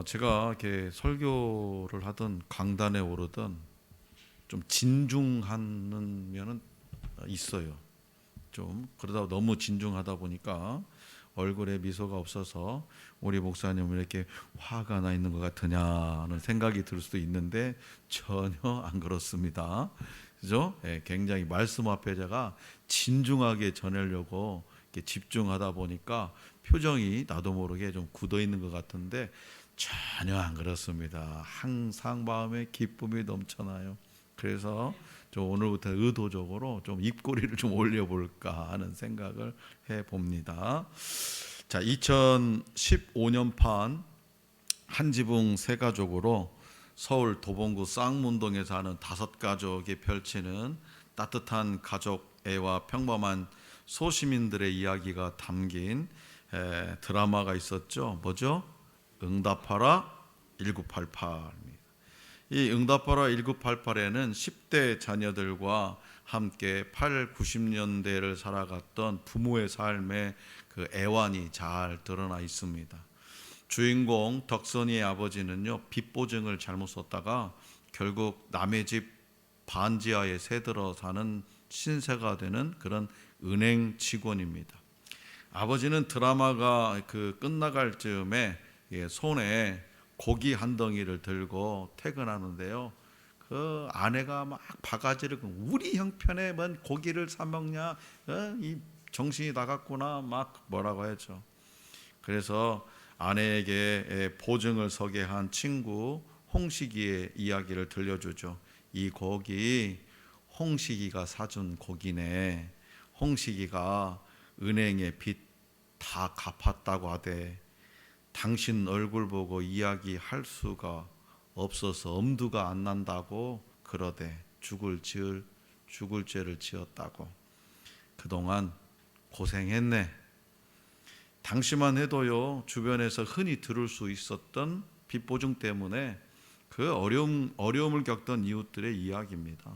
제가 이렇게 설교를 하든 강단에 오르든 좀 진중하는 면은 있어요. 좀 그러다 너무 진중하다 보니까 얼굴에 미소가 없어서 우리 목사님은 이렇게 화가 나 있는 것 같으냐는 생각이 들 수도 있는데 전혀 안 그렇습니다. 그죠? 굉장히 말씀 앞에 제가 진중하게 전하려고 이렇게 집중하다 보니까 표정이 나도 모르게 좀 굳어 있는 것 같은데 전혀 안 그렇습니다. 항상 마음에 기쁨이 넘쳐나요. 그래서 좀 오늘부터 의도적으로 좀 입꼬리를 좀 올려볼까 하는 생각을 해봅니다. 자, 2015년판 한지붕 세 가족으로 서울 도봉구 쌍문동에 사는 5가족이 펼치는 따뜻한 가족 애와 평범한 소시민들의 이야기가 담긴 드라마가 있었죠. 뭐죠? 응답하라 1988입니다. 이 응답하라 1988에는 10대 자녀들과 함께 8, 90년대를 살아갔던 부모의 삶의 그 애환이 잘 드러나 있습니다. 주인공 덕선이의 아버지는요, 빚보증을 잘못 썼다가 결국 남의 집 반지하에 새들어 사는 신세가 되는 그런 은행 직원입니다. 아버지는 드라마가 끝나갈 즈음에 손에 고기 한 덩이를 들고 퇴근하는데요. 그 아내가 막 바가지를 우리 형편에 뭔 고기를 사 먹냐? 이 정신이 나갔구나 막 뭐라고 했죠. 그래서 아내에게 보증을 서게 한 친구 홍식이의 이야기를 들려주죠. 이 고기 홍식이가 사준 고기네. 홍식이가 은행에 빚 다 갚았다고 하대. 당신 얼굴 보고 이야기할 수가 없어서 엄두가 안 난다고 그러대. 죽을 죄를 지었다고. 그동안 고생했네. 당시만 해도요, 주변에서 흔히 들을 수 있었던 빚보증 때문에 그 어려움을 겪던 이웃들의 이야기입니다.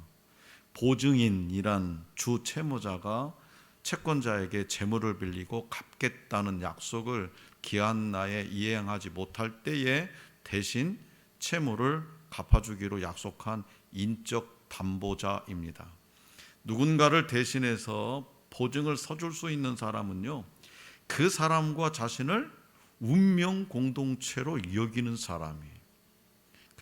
보증인이란 주 채무자가 채권자에게 재물을 빌리고 갚겠다는 약속을 기한 나에 이행하지 못할 때에 대신 채무를 갚아주기로 약속한 인적 담보자입니다. 누군가를 대신해서 보증을 서줄 수 있는 사람은요, 그 사람과 자신을 운명 공동체로 여기는 사람이에요.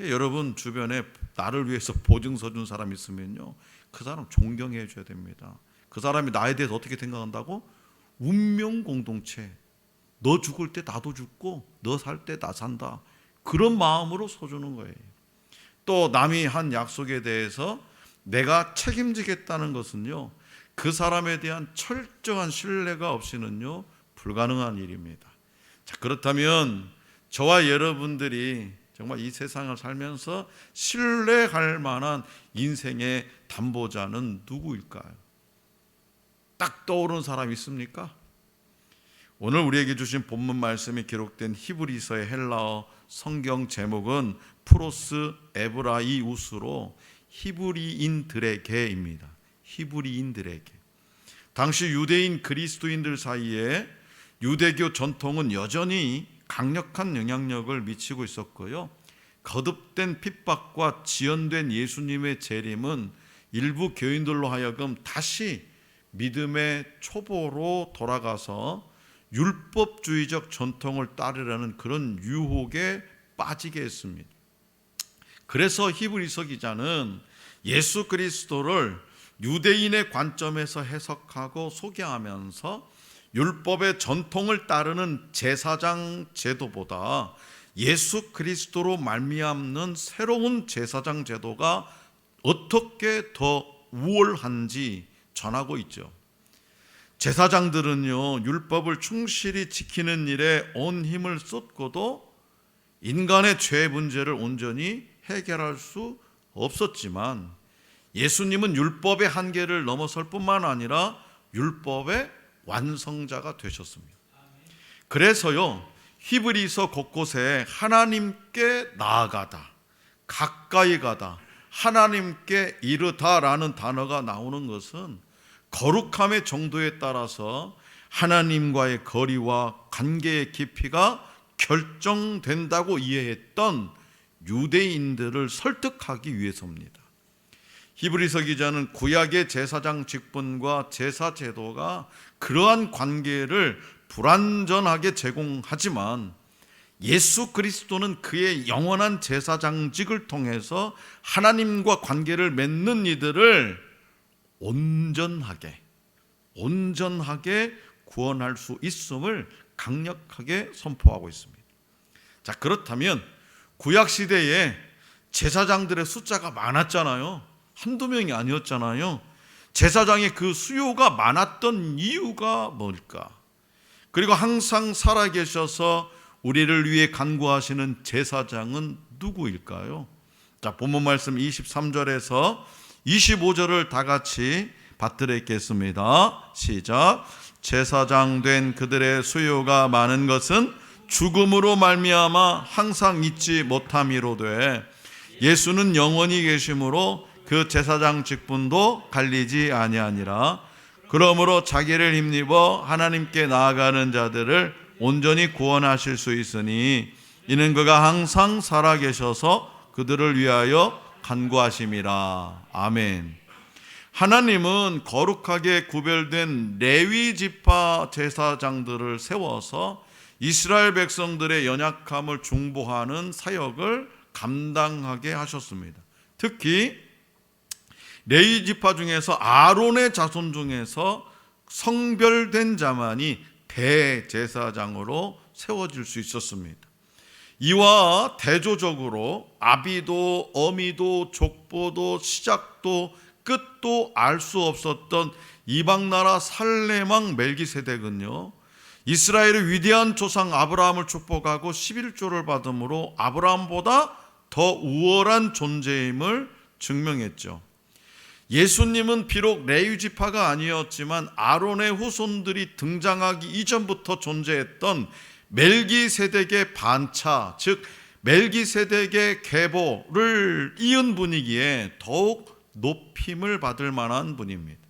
여러분 주변에 나를 위해서 보증 서준 사람 있으면요, 그 사람 존경해 줘야 됩니다. 그 사람이 나에 대해서 어떻게 생각한다고? 운명 공동체. 너 죽을 때 나도 죽고 너 살 때 나 산다. 그런 마음으로 서주는 거예요. 또 남이 한 약속에 대해서 내가 책임지겠다는 것은요, 그 사람에 대한 철저한 신뢰가 없이는요 불가능한 일입니다. 자, 그렇다면 저와 여러분들이 정말 이 세상을 살면서 신뢰할 만한 인생의 담보자는 누구일까요? 딱 떠오르는 사람 있습니까? 오늘 우리에게 주신 본문 말씀이 기록된 히브리서의 헬라어 성경 제목은 프로스 에브라이우스로 히브리인들에게입니다. 히브리인들에게. 당시 유대인 그리스도인들 사이에 유대교 전통은 여전히 강력한 영향력을 미치고 있었고요. 거듭된 핍박과 지연된 예수님의 재림은 일부 교인들로 하여금 다시 믿음의 초보로 돌아가서 율법주의적 전통을 따르려는 그런 유혹에 빠지게 했습니다. 그래서 히브리서 기자는 예수 그리스도를 유대인의 관점에서 해석하고 소개하면서 율법의 전통을 따르는 제사장 제도보다 예수 그리스도로 말미암는 새로운 제사장 제도가 어떻게 더 우월한지 전하고 있죠. 제사장들은요, 율법을 충실히 지키는 일에 온 힘을 쏟고도 인간의 죄 문제를 온전히 해결할 수 없었지만 예수님은 율법의 한계를 넘어설 뿐만 아니라 율법의 완성자가 되셨습니다. 그래서요, 히브리서 곳곳에 하나님께 나아가다, 가까이 가다, 하나님께 이르다라는 단어가 나오는 것은 거룩함의 정도에 따라서 하나님과의 거리와 관계의 깊이가 결정된다고 이해했던 유대인들을 설득하기 위해서입니다. 히브리서 기자는 구약의 제사장 직분과 제사 제도가 그러한 관계를 불완전하게 제공하지만 예수 그리스도는 그의 영원한 제사장직을 통해서 하나님과 관계를 맺는 이들을 온전하게 구원할 수 있음을 강력하게 선포하고 있습니다. 자, 그렇다면 구약 시대에 제사장들의 숫자가 많았잖아요. 한두 명이 아니었잖아요. 제사장의 그 수요가 많았던 이유가 뭘까? 그리고 항상 살아계셔서 우리를 위해 간구하시는 제사장은 누구일까요? 자, 본문 말씀 23절에서 25절을 다 같이 받들어 읽겠습니다. 시작. 제사장 된 그들의 수요가 많은 것은 죽음으로 말미암아 항상 잊지 못함이로되 예수는 영원히 계심으로 그 제사장 직분도 갈리지 아니하니라. 그러므로 자기를 힘입어 하나님께 나아가는 자들을 온전히 구원하실 수 있으니 이는 그가 항상 살아계셔서 그들을 위하여 간구하심이라. 아멘. 하나님은 거룩하게 구별된 레위 지파 제사장들을 세워서 이스라엘 백성들의 연약함을 중보하는 사역을 감당하게 하셨습니다. 특히 레위 지파 중에서 아론의 자손 중에서 성별된 자만이 대제사장으로 세워질 수 있었습니다. 이와 대조적으로 아비도 어미도 족보도 시작도 끝도 알 수 없었던 이방나라 살레망 멜기세덱은요, 이스라엘의 위대한 조상 아브라함을 축복하고 11조를 받음으로 아브라함보다 더 우월한 존재임을 증명했죠. 예수님은 비록 레위 지파가 아니었지만 아론의 후손들이 등장하기 이전부터 존재했던 멜기세덱의 반차, 즉 멜기세덱의 계보를 이은 분이기에 더욱 높임을 받을 만한 분입니다.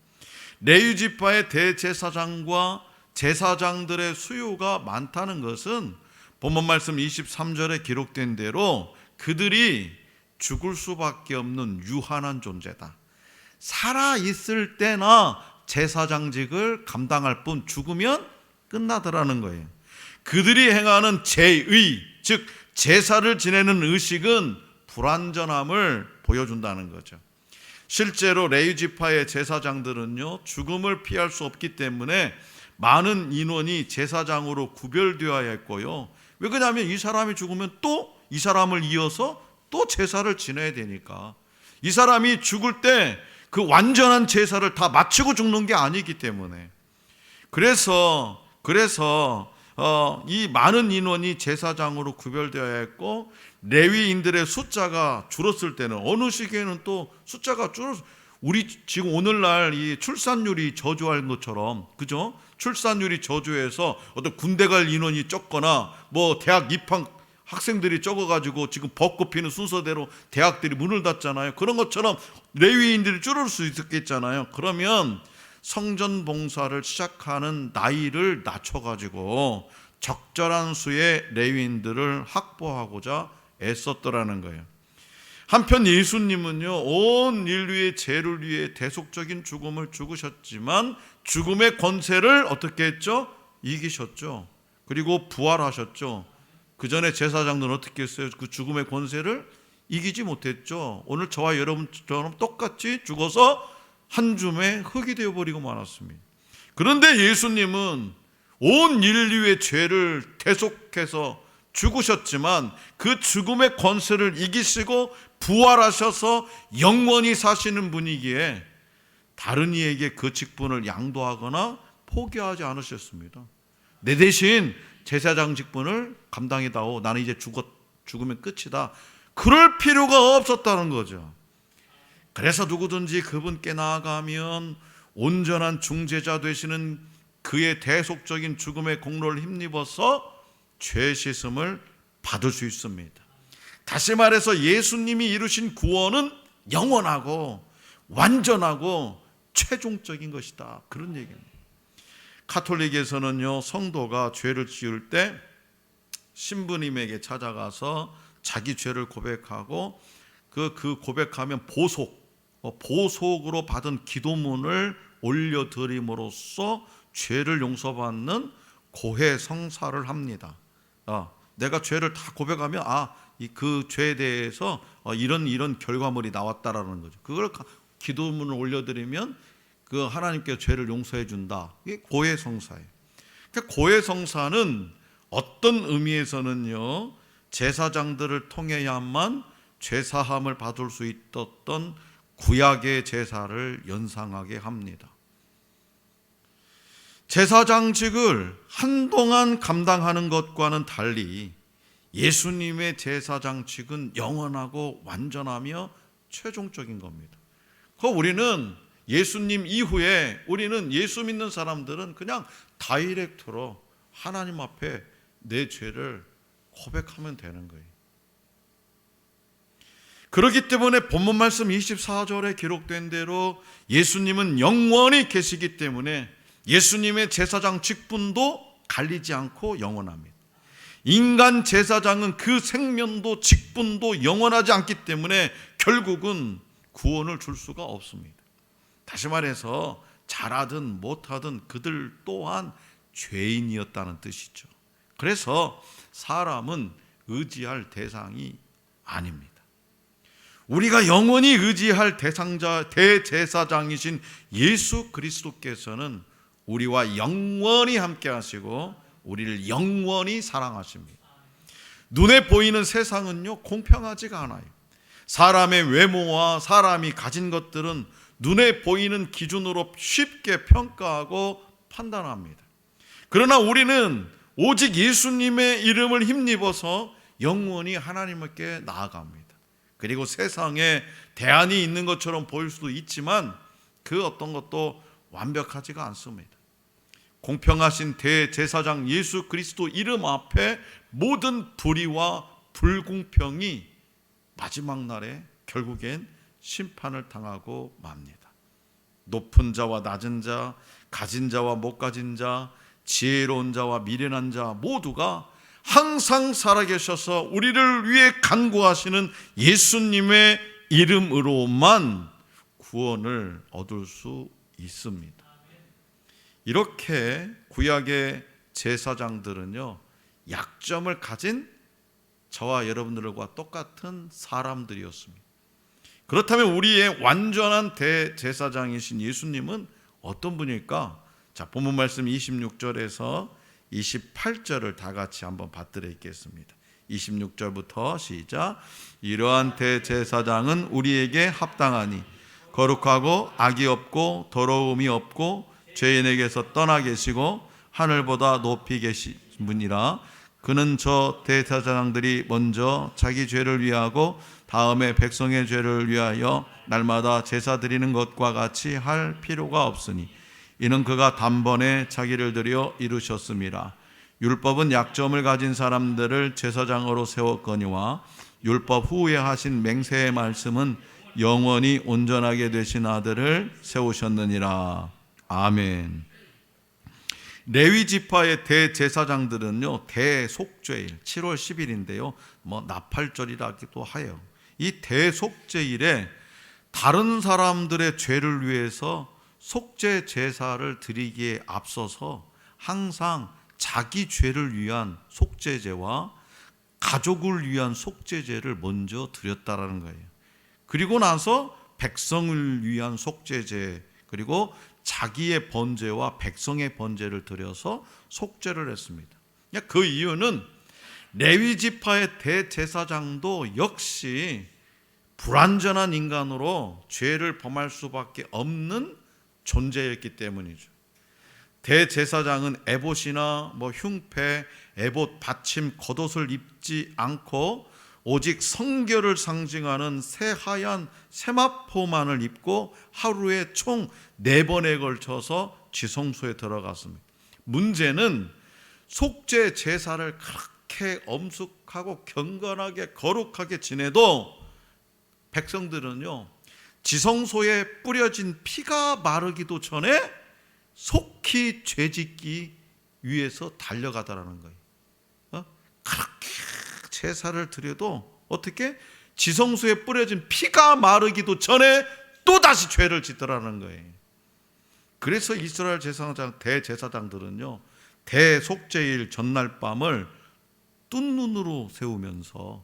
레위 지파의 대제사장과 제사장들의 수요가 많다는 것은 본문 말씀 23절에 기록된 대로 그들이 죽을 수밖에 없는 유한한 존재다. 살아있을 때나 제사장직을 감당할 뿐 죽으면 끝나더라는 거예요. 그들이 행하는 제의, 즉 제사를 지내는 의식은 불완전함을 보여준다는 거죠. 실제로 레위 지파의 제사장들은요, 죽음을 피할 수 없기 때문에 많은 인원이 제사장으로 구별되어야 했고요. 왜 그러냐면 이 사람이 죽으면 또 이 사람을 이어서 또 제사를 지내야 되니까. 이 사람이 죽을 때 그 완전한 제사를 다 마치고 죽는 게 아니기 때문에. 그래서 이 많은 인원이 제사장으로 구별되어야 했고, 레위인들의 숫자가 줄었을 때는 어느 시기에는 또 숫자가 우리 지금 오늘날 이 출산율이 저조한 것처럼, 그죠? 출산율이 저조해서 어떤 군대 갈 인원이 적거나 뭐 대학 입학 학생들이 적어가지고 지금 벚꽃 피는 순서대로 대학들이 문을 닫잖아요. 그런 것처럼 레위인들이 줄을 수 있었겠잖아요. 그러면 성전 봉사를 시작하는 나이를 낮춰가지고 적절한 수의 레위인들을 확보하고자 애썼더라는 거예요. 한편 예수님은요, 온 인류의 죄를 위해 대속적인 죽음을 죽으셨지만 죽음의 권세를 어떻게 했죠? 이기셨죠. 그리고 부활하셨죠. 그 전에 제사장들은 어떻게 했어요? 그 죽음의 권세를 이기지 못했죠. 오늘 저와 여러분처럼 똑같이 죽어서 한 줌의 흙이 되어버리고 말았습니다. 그런데 예수님은 온 인류의 죄를 대속해서 죽으셨지만 그 죽음의 권세를 이기시고 부활하셔서 영원히 사시는 분이기에 다른 이에게 그 직분을 양도하거나 포기하지 않으셨습니다. 내 대신 제사장 직분을 감당해다오. 나는 이제 죽으면 끝이다. 그럴 필요가 없었다는 거죠. 그래서 누구든지 그분께 나아가면 온전한 중재자 되시는 그의 대속적인 죽음의 공로를 힘입어서 죄 씻음을 받을 수 있습니다. 다시 말해서 예수님이 이루신 구원은 영원하고 완전하고 최종적인 것이다. 그런 얘기입니다. 카톨릭에서는요, 성도가 죄를 지을 때 신부님에게 찾아가서 자기 죄를 고백하고 그 고백하면 보속으로 받은 기도문을 올려드림으로써 죄를 용서받는 고해성사를 합니다. 내가 죄를 다 고백하면 그 죄에 대해서 이런 결과물이 나왔다라는 거죠. 그걸 기도문을 올려드리면 그 하나님께 죄를 용서해 준다. 이게 고해성사예요. 그러니까 고해성사는 어떤 의미에서는요, 제사장들을 통해야만 죄사함을 받을 수 있었던 구약의 제사를 연상하게 합니다. 제사장직을 한동안 감당하는 것과는 달리 예수님의 제사장직은 영원하고 완전하며 최종적인 겁니다. 우리는 예수님 이후에 우리는 예수 믿는 사람들은 그냥 다이렉트로 하나님 앞에 내 죄를 고백하면 되는 거예요. 그렇기 때문에 본문 말씀 24절에 기록된 대로 예수님은 영원히 계시기 때문에 예수님의 제사장 직분도 갈리지 않고 영원합니다. 인간 제사장은 그 생명도 직분도 영원하지 않기 때문에 결국은 구원을 줄 수가 없습니다. 다시 말해서 잘하든 못하든 그들 또한 죄인이었다는 뜻이죠. 그래서 사람은 의지할 대상이 아닙니다. 우리가 영원히 의지할 대상자, 대제사장이신 예수 그리스도께서는 우리와 영원히 함께 하시고 우리를 영원히 사랑하십니다. 눈에 보이는 세상은요, 공평하지가 않아요. 사람의 외모와 사람이 가진 것들은 눈에 보이는 기준으로 쉽게 평가하고 판단합니다. 그러나 우리는 오직 예수님의 이름을 힘입어서 영원히 하나님께 나아갑니다. 그리고 세상에 대안이 있는 것처럼 보일 수도 있지만 그 어떤 것도 완벽하지가 않습니다. 공평하신 대제사장 예수 그리스도 이름 앞에 모든 불의와 불공평이 마지막 날에 결국엔 심판을 당하고 맙니다. 높은 자와 낮은 자, 가진 자와 못 가진 자, 지혜로운 자와 미련한 자 모두가 항상 살아계셔서 우리를 위해 간구하시는 예수님의 이름으로만 구원을 얻을 수 있습니다. 이렇게 구약의 제사장들은요, 약점을 가진 저와 여러분들과 똑같은 사람들이었습니다. 그렇다면 우리의 완전한 대제사장이신 예수님은 어떤 분일까? 자, 본문 말씀 26절에서 28절을 다 같이 한번 받들어 읽겠습니다. 26절부터 시작. 이러한 대제사장은 우리에게 합당하니 거룩하고 악이 없고 더러움이 없고 죄인에게서 떠나 계시고 하늘보다 높이 계신 분이라. 그는 저 대제사장들이 먼저 자기 죄를 위하고 다음에 백성의 죄를 위하여 날마다 제사 드리는 것과 같이 할 필요가 없으니 이는 그가 단번에 자기를 들여 이루셨음이라. 율법은 약점을 가진 사람들을 제사장으로 세웠거니와 율법 후에 하신 맹세의 말씀은 영원히 온전하게 되신 아들을 세우셨느니라. 아멘. 레위 지파의 대제사장들은요, 대속죄일 7월 10일인데요 나팔절이라기도 해요. 이 대속죄일에 다른 사람들의 죄를 위해서 속죄 제사를 드리기에 앞서서 항상 자기 죄를 위한 속죄제와 가족을 위한 속죄제를 먼저 드렸다라는 거예요. 그리고 나서 백성을 위한 속죄제, 그리고 자기의 번제와 백성의 번제를 드려서 속죄를 했습니다. 그 이유는 레위 지파의 대제사장도 역시 불완전한 인간으로 죄를 범할 수밖에 없는 존재였기 때문이죠. 대제사장은 에봇이나 흉패, 에봇 받침 겉옷을 입지 않고 오직 성결을 상징하는 새하얀 세마포만을 입고 하루에 총 4번에 걸쳐서 지성소에 들어갔습니다. 문제는 속죄 제사를 그렇게 엄숙하고 경건하게 거룩하게 지내도 백성들은요, 지성소에 뿌려진 피가 마르기도 전에 속히 죄짓기 위해서 달려가더라는 거예요. 제사를 드려도 어떻게? 지성소에 뿌려진 피가 마르기도 전에 또다시 죄를 짓더라는 거예요. 그래서 이스라엘 대제사장들은요, 대속죄일 전날 밤을 뜬 눈으로 세우면서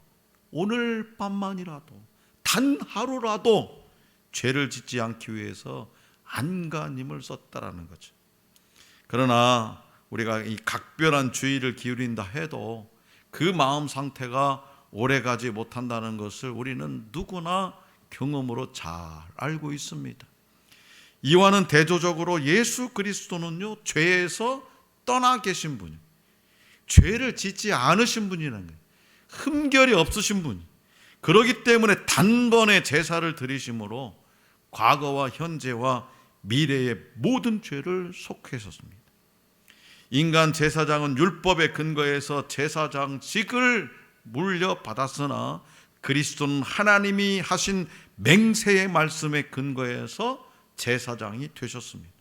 오늘 밤만이라도 단 하루라도 죄를 짓지 않기 위해서 안간힘을 썼다라는 거죠. 그러나 우리가 이 각별한 주의를 기울인다 해도 그 마음 상태가 오래가지 못한다는 것을 우리는 누구나 경험으로 잘 알고 있습니다. 이와는 대조적으로 예수 그리스도는요, 죄에서 떠나 계신 분이에요. 죄를 짓지 않으신 분이라는 거예요. 흠결이 없으신 분. 그렇기 때문에 단번에 제사를 드리심으로 과거와 현재와 미래의 모든 죄를 속했었습니다. 인간 제사장은 율법에 근거해서 제사장직을 물려받았으나 그리스도는 하나님이 하신 맹세의 말씀에 근거해서 제사장이 되셨습니다.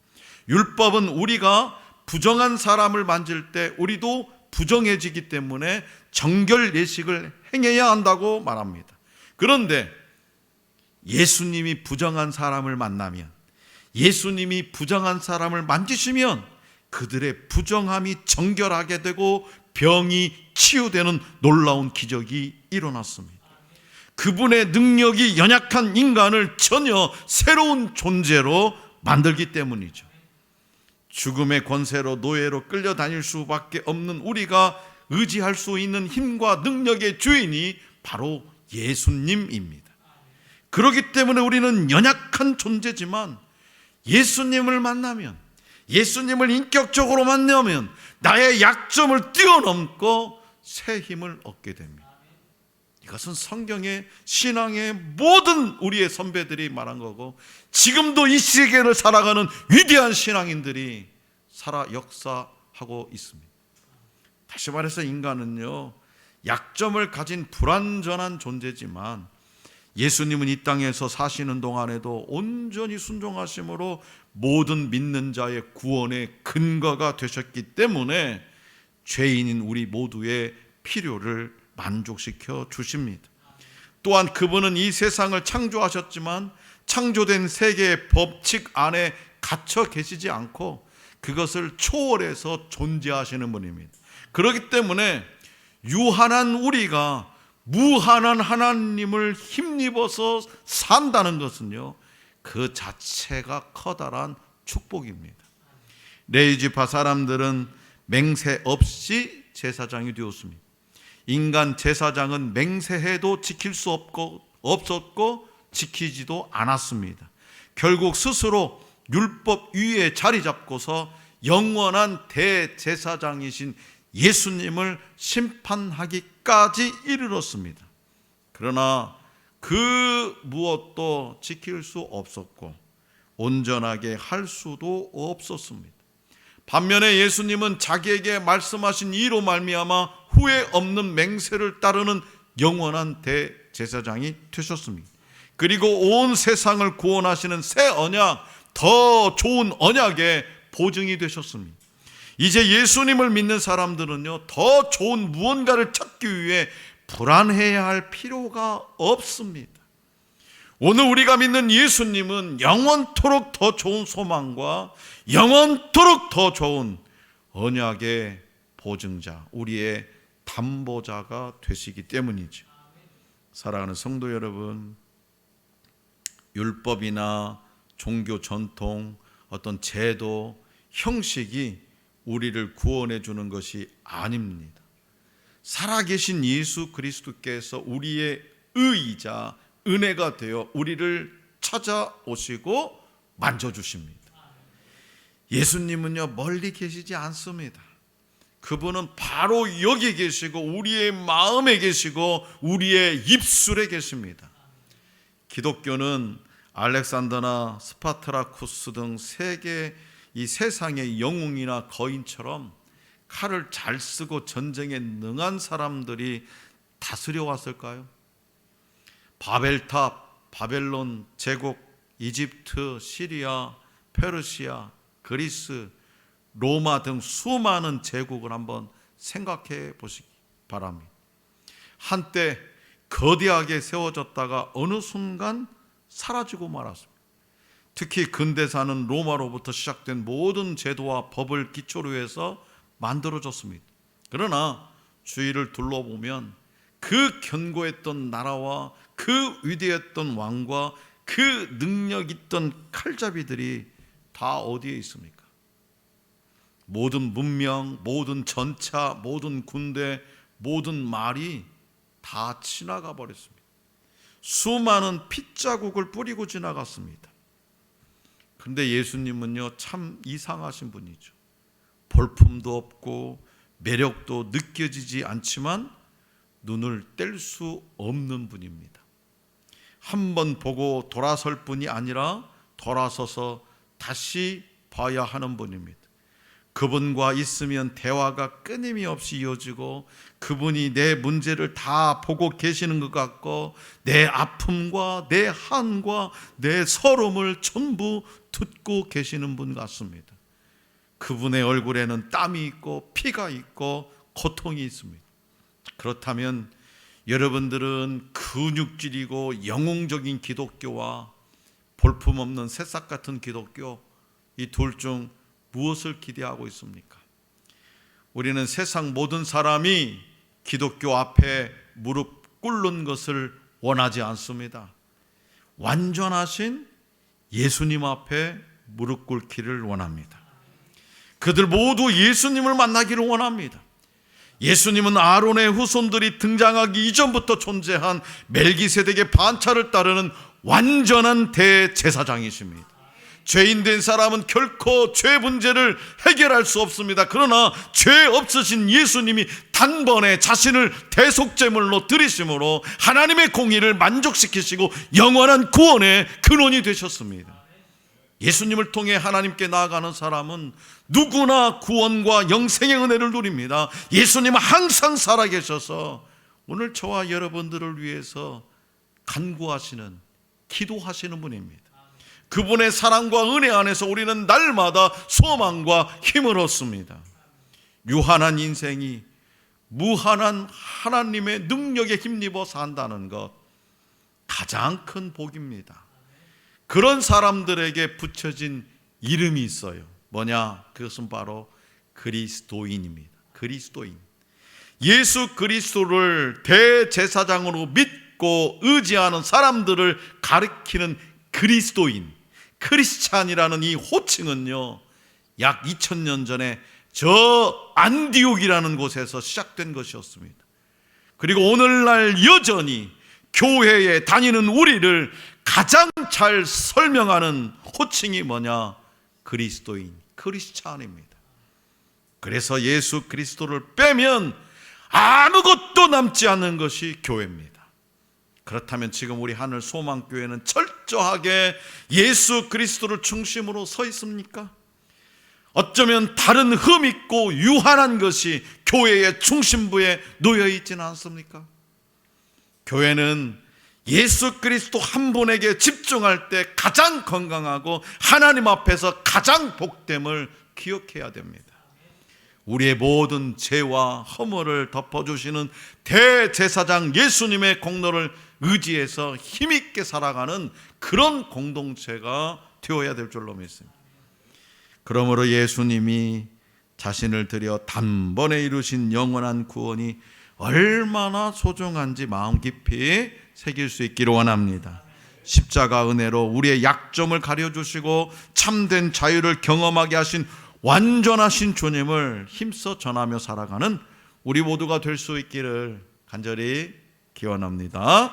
율법은 우리가 부정한 사람을 만질 때 우리도 부정해지기 때문에 정결 예식을 행해야 한다고 말합니다. 그런데 예수님이 부정한 사람을 만나면, 예수님이 부정한 사람을 만지시면 그들의 부정함이 정결하게 되고 병이 치유되는 놀라운 기적이 일어났습니다. 그분의 능력이 연약한 인간을 전혀 새로운 존재로 만들기 때문이죠. 죽음의 권세로 노예로 끌려다닐 수밖에 없는 우리가 의지할 수 있는 힘과 능력의 주인이 바로 예수님입니다. 그렇기 때문에 우리는 연약한 존재지만 예수님을 만나면, 예수님을 인격적으로 만나면 나의 약점을 뛰어넘고 새 힘을 얻게 됩니다. 이것은 성경의 신앙의 모든 우리의 선배들이 말한 거고, 지금도 이 세계를 살아가는 위대한 신앙인들이 살아 역사하고 있습니다. 다시 말해서 인간은요, 약점을 가진 불완전한 존재지만 예수님은 이 땅에서 사시는 동안에도 온전히 순종하심으로 모든 믿는 자의 구원의 근거가 되셨기 때문에 죄인인 우리 모두의 필요를 만족시켜 주십니다. 또한 그분은 이 세상을 창조하셨지만 창조된 세계의 법칙 안에 갇혀 계시지 않고 그것을 초월해서 존재하시는 분입니다. 그렇기 때문에 유한한 우리가 무한한 하나님을 힘입어서 산다는 것은요, 그 자체가 커다란 축복입니다. 레위지파 사람들은 맹세 없이 제사장이 되었습니다. 인간 제사장은 맹세해도 지킬 수 없었고 지키지도 않았습니다. 결국 스스로 율법 위에 자리 잡고서 영원한 대제사장이신 예수님을 심판하기까지 이르렀습니다. 그러나 그 무엇도 지킬 수 없었고 온전하게 할 수도 없었습니다. 반면에 예수님은 자기에게 말씀하신 이로 말미암아 후회 없는 맹세를 따르는 영원한 대제사장이 되셨습니다. 그리고 온 세상을 구원하시는 새 언약, 더 좋은 언약의 보증이 되셨습니다. 이제 예수님을 믿는 사람들은요, 더 좋은 무언가를 찾기 위해 불안해야 할 필요가 없습니다. 오늘 우리가 믿는 예수님은 영원토록 더 좋은 소망과 영원토록 더 좋은 언약의 보증자, 우리의 담보자가 되시기 때문이죠. 사랑하는 성도 여러분, 율법이나 종교 전통, 어떤 제도, 형식이 우리를 구원해 주는 것이 아닙니다. 살아계신 예수 그리스도께서 우리의 의이자 은혜가 되어 우리를 찾아오시고 만져주십니다. 예수님은요, 멀리 계시지 않습니다. 그분은 바로 여기 계시고 우리의 마음에 계시고 우리의 입술에 계십니다. 기독교는 알렉산더나 스파트라쿠스 등 세계 이 세상의 영웅이나 거인처럼 칼을 잘 쓰고 전쟁에 능한 사람들이 다스려 왔을까요? 바벨탑, 바벨론 제국, 이집트, 시리아, 페르시아, 그리스, 로마 등 수많은 제국을 한번 생각해 보시기 바랍니다. 한때 거대하게 세워졌다가 어느 순간 사라지고 말았습니다. 특히 근대사는 로마로부터 시작된 모든 제도와 법을 기초로 해서 만들어졌습니다. 그러나 주위를 둘러보면 그 견고했던 나라와 그 위대했던 왕과 그 능력 있던 칼잡이들이 다 어디에 있습니까? 모든 문명, 모든 전차, 모든 군대, 모든 말이 다 지나가 버렸습니다. 수많은 핏자국을 뿌리고 지나갔습니다. 그런데 예수님은요, 참 이상하신 분이죠. 볼품도 없고 매력도 느껴지지 않지만 눈을 뗄 수 없는 분입니다. 한번 보고 돌아설 뿐이 아니라 돌아서서 다시 봐야 하는 분입니다. 그분과 있으면 대화가 끊임없이 이어지고 그분이 내 문제를 다 보고 계시는 것 같고 내 아픔과 내 한과 내 서름을 전부 듣고 계시는 분 같습니다. 그분의 얼굴에는 땀이 있고 피가 있고 고통이 있습니다. 그렇다면 여러분들은 근육질이고 영웅적인 기독교와 볼품없는 새싹 같은 기독교, 이 둘 중 무엇을 기대하고 있습니까? 우리는 세상 모든 사람이 기독교 앞에 무릎 꿇는 것을 원하지 않습니다. 완전하신 예수님 앞에 무릎 꿇기를 원합니다. 그들 모두 예수님을 만나기를 원합니다. 예수님은 아론의 후손들이 등장하기 이전부터 존재한 멜기세덱의 반차를 따르는 완전한 대제사장이십니다. 죄인 된 사람은 결코 죄 문제를 해결할 수 없습니다. 그러나 죄 없으신 예수님이 단번에 자신을 대속제물로 드리심으로 하나님의 공의를 만족시키시고 영원한 구원의 근원이 되셨습니다. 예수님을 통해 하나님께 나아가는 사람은 누구나 구원과 영생의 은혜를 누립니다. 예수님은 항상 살아계셔서 오늘 저와 여러분들을 위해서 간구하시는, 기도하시는 분입니다. 그분의 사랑과 은혜 안에서 우리는 날마다 소망과 힘을 얻습니다. 유한한 인생이 무한한 하나님의 능력에 힘입어 산다는 것, 가장 큰 복입니다. 그런 사람들에게 붙여진 이름이 있어요. 뭐냐? 그것은 바로 그리스도인입니다. 그리스도인. 예수 그리스도를 대제사장으로 믿고 의지하는 사람들을 가리키는 그리스도인, 크리스찬이라는 이 호칭은요, 약 2000년 전에 저 안디옥이라는 곳에서 시작된 것이었습니다. 그리고 오늘날 여전히 교회에 다니는 우리를 가장 잘 설명하는 호칭이 뭐냐? 그리스도인, 크리스찬입니다. 그래서 예수 그리스도를 빼면 아무것도 남지 않는 것이 교회입니다. 그렇다면 지금 우리 하늘 소망교회는 철저하게 예수 그리스도를 중심으로 서 있습니까? 어쩌면 다른 흠있고 유한한 것이 교회의 중심부에 놓여 있지는 않습니까? 교회는 예수 그리스도 한 분에게 집중할 때 가장 건강하고 하나님 앞에서 가장 복됨을 기억해야 됩니다. 우리의 모든 죄와 허물을 덮어주시는 대제사장 예수님의 공로를 의지해서 힘있게 살아가는 그런 공동체가 되어야 될 줄로 믿습니다. 그러므로 예수님이 자신을 들여 단번에 이루신 영원한 구원이 얼마나 소중한지 마음 깊이 새길 수 있기를 원합니다. 십자가 은혜로 우리의 약점을 가려주시고 참된 자유를 경험하게 하신 완전하신 주님을 힘써 전하며 살아가는 우리 모두가 될 수 있기를 간절히 기원합니다.